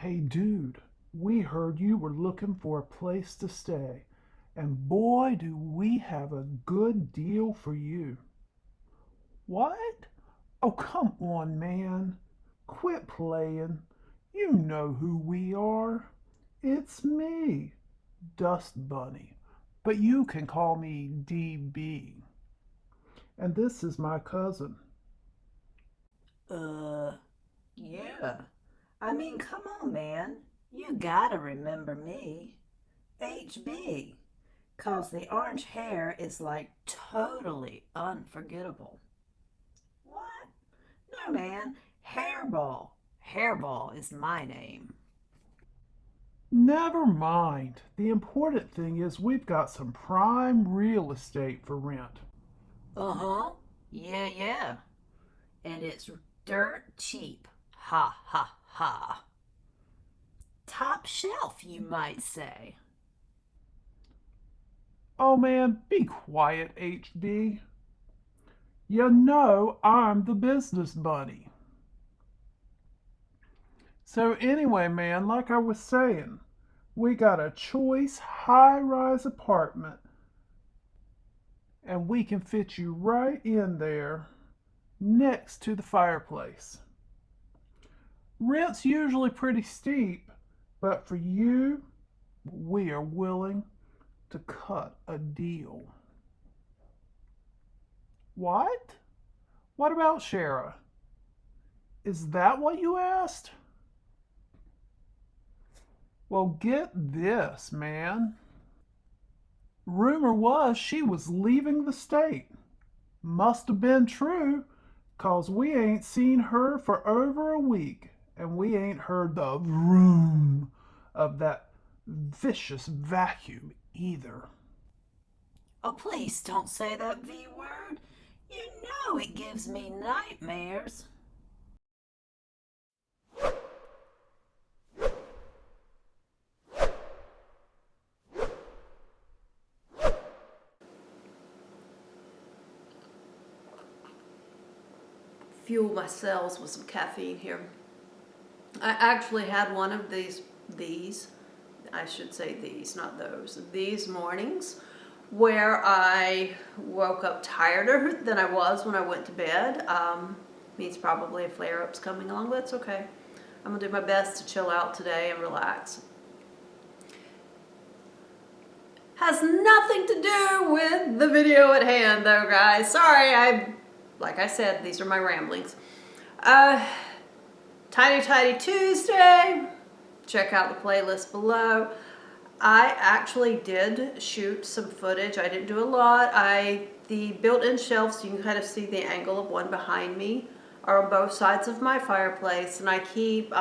Hey dude, we heard you were looking for a place to stay, and boy, do we have a good deal for you. What? Oh, come on, man. Quit playing. You know who we are. It's me, Dust Bunny, but you can call me DB. And this is my cousin. Uh, yeah. I mean, come on, man. You gotta remember me. HB. Cause the orange hair is like totally unforgettable. What? No, man. Hairball. Hairball is my name. Never mind. The important thing is we've got some prime real estate for rent. Uh-huh. Yeah. And it's dirt cheap. Ha ha ha. Top shelf, you might say. Oh man, be quiet, HB. You know I'm the business bunny. So, anyway, man, like I was saying, we got a choice high rise apartment, and we can fit you right in there next to the fireplace. Rent's usually pretty steep, but for you, we are willing to cut a deal. What? What about Shara? Is that what you asked? Well, get this, man. Rumor was she was leaving the state. Must have been true, 'cause we ain't seen her for over a week, and we ain't heard the vroom of that vicious vacuum either. Oh, please don't say that V word. You know it gives me nightmares. Fuel my cells with some caffeine here. I actually had one of these, I should say these, not those, these mornings where I woke up tireder than I was when I went to bed. Means probably a flare-up's coming along, but it's okay. I'm gonna do my best to chill out today and relax. Has nothing to do with the video at hand though, guys. Sorry, like I said, these are my ramblings. Tiny Tuesday. Check out the playlist below. I actually did shoot some footage. I didn't do a lot. The built-in shelves, you can kind of see the angle of one behind me, are on both sides of my fireplace, and I keep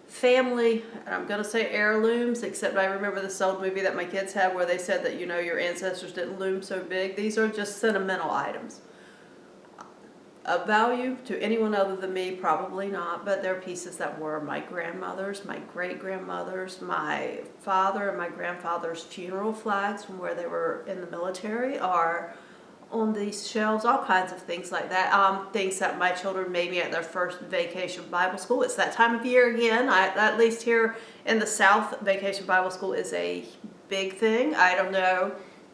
family, I'm gonna say heirlooms, except I remember this old movie that my kids had where they said that, you know, your ancestors didn't loom so big. These are just sentimental items. Of value to anyone other than me, probably not, but they're pieces that were my grandmother's, my great-grandmother's, my father and my grandfather's funeral flags from where they were in the military are on these shelves, all kinds of things like that. Things that my children made me at their first vacation Bible school. It's that time of year again. At least here in the South, vacation Bible school is a big thing. I don't know,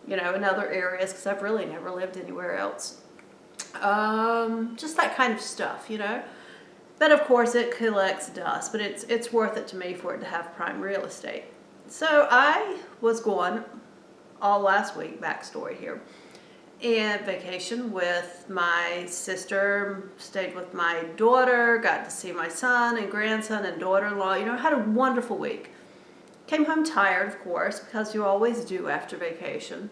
you know, in other areas, because I've really never lived anywhere else. Just that kind of stuff, you know. But of course it collects dust, but it's worth it to me for it to have prime real estate. So I was gone all last week, backstory here, and vacation with my sister, stayed with my daughter, got to see my son and grandson and daughter-in-law, you know, had a wonderful week. Came home tired, of course, because you always do after vacation.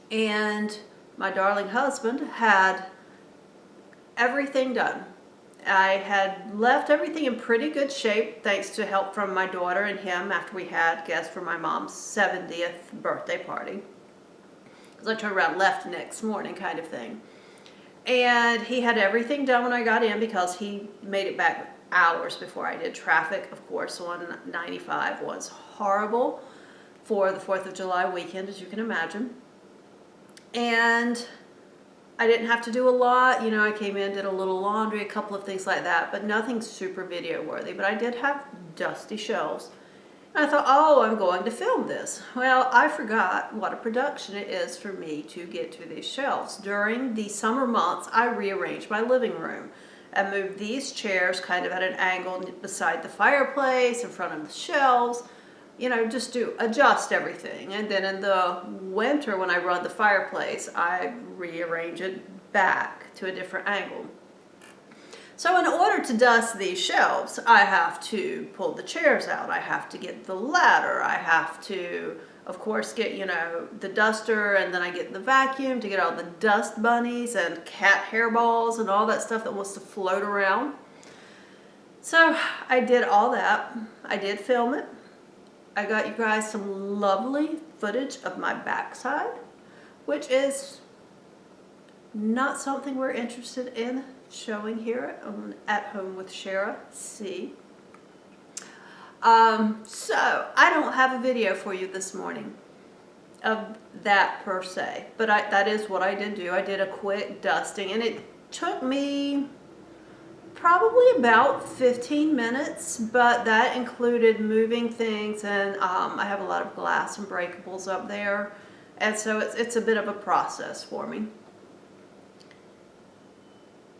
And my darling husband had everything done. I had left everything in pretty good shape thanks to help from my daughter and him after we had guests for my mom's 70th birthday party. Because I turned around and left next morning kind of thing. And he had everything done when I got in because he made it back hours before I did. Traffic, of course, on 95 was horrible for the 4th of July weekend, as you can imagine. And I didn't have to do a lot. You know, I came in, did a little laundry, a couple of things like that, but nothing super video worthy. But I did have dusty shelves. And I thought, oh, I'm going to film this. Well, I forgot what a production it is for me to get to these shelves. During the summer months, I rearranged my living room. I moved these chairs kind of at an angle beside the fireplace, in front of the shelves, you know, just to adjust everything. And then in the winter, when I run the fireplace, I rearrange it back to a different angle. So in order to dust these shelves, I have to pull the chairs out. I have to get the ladder. I have to, of course, get, you know, the duster, and then I get the vacuum to get all the dust bunnies and cat hairballs and all that stuff that wants to float around. So I did all that. I did film it. I got you guys some lovely footage of my backside, which is not something we're interested in showing here on At Home with Shara C. So I don't have a video for you this morning of that per se, but that is what I did do. I did a quick dusting, and it took me probably about 15 minutes, but that included moving things, and I have a lot of glass and breakables up there, and so it's a bit of a process for me.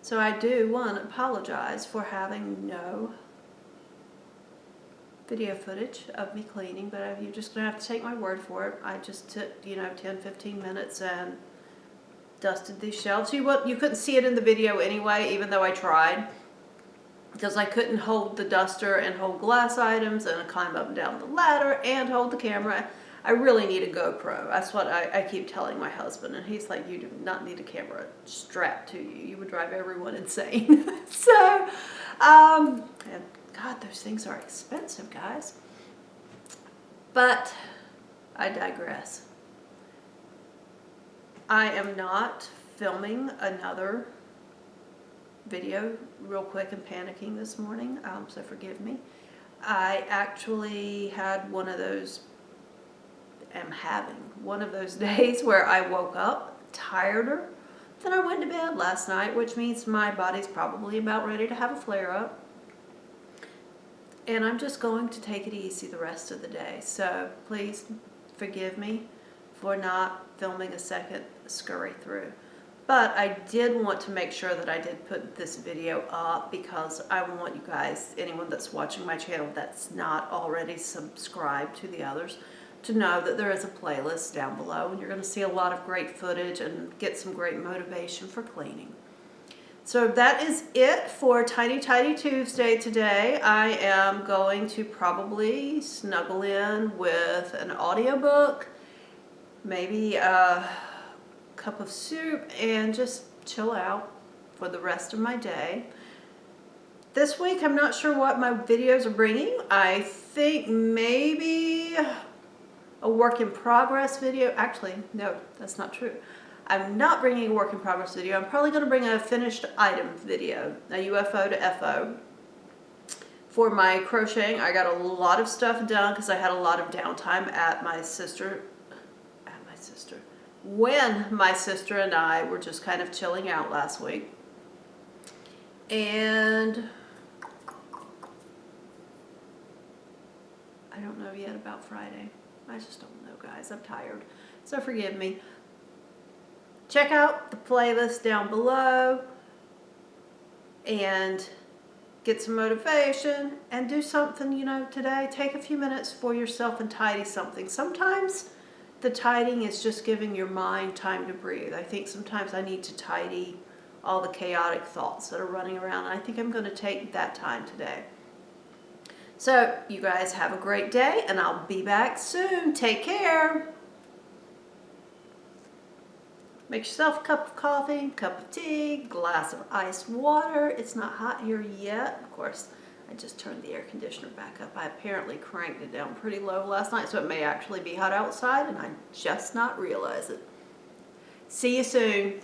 So I do want to apologize for having no video footage of me cleaning, but you're just going to have to take my word for it. I just took, you know, 10-15 minutes and dusted these shelves. You couldn't see it in the video anyway, even though I tried, because I couldn't hold the duster and hold glass items and climb up and down the ladder and hold the camera. I really need a GoPro. That's what I keep telling my husband, and he's like, you do not need a camera strapped to you. You would drive everyone insane. So, and God, those things are expensive, guys. But I digress. I am not filming another video real quick and panicking this morning, so forgive me. I actually had am having one of those days where I woke up tireder than I went to bed last night, which means my body's probably about ready to have a flare-up. And I'm just going to take it easy the rest of the day. So please forgive me for not filming a second scurry through. But I did want to make sure that I did put this video up, because I want you guys, anyone that's watching my channel that's not already subscribed to the others, to know that there is a playlist down below, and you're going to see a lot of great footage and get some great motivation for cleaning. So that is it for Tiny Tidy Tuesday today. I am going to probably snuggle in with an audiobook, maybe a cup of soup, and just chill out for the rest of my day. This week, I'm not sure what my videos are bringing. I think maybe a work in progress video. Actually, no, that's not true. I'm not bringing a work in progress video. I'm probably going to bring a finished item video, a UFO to FO. For my crocheting, I got a lot of stuff done because I had a lot of downtime when my sister and I were just kind of chilling out last week. And I don't know yet about Friday. I just don't know, guys. I'm tired. So forgive me. Check out the playlist down below and get some motivation and do something, you know, today. Take a few minutes for yourself and tidy something. Sometimes the tidying is just giving your mind time to breathe. I think sometimes I need to tidy all the chaotic thoughts that are running around. And I think I'm going to take that time today. So you guys have a great day, and I'll be back soon. Take care. Make yourself a cup of coffee, cup of tea, glass of iced water. It's not hot here yet. Of course, I just turned the air conditioner back up. I apparently cranked it down pretty low last night, so it may actually be hot outside, and I just not realize it. See you soon.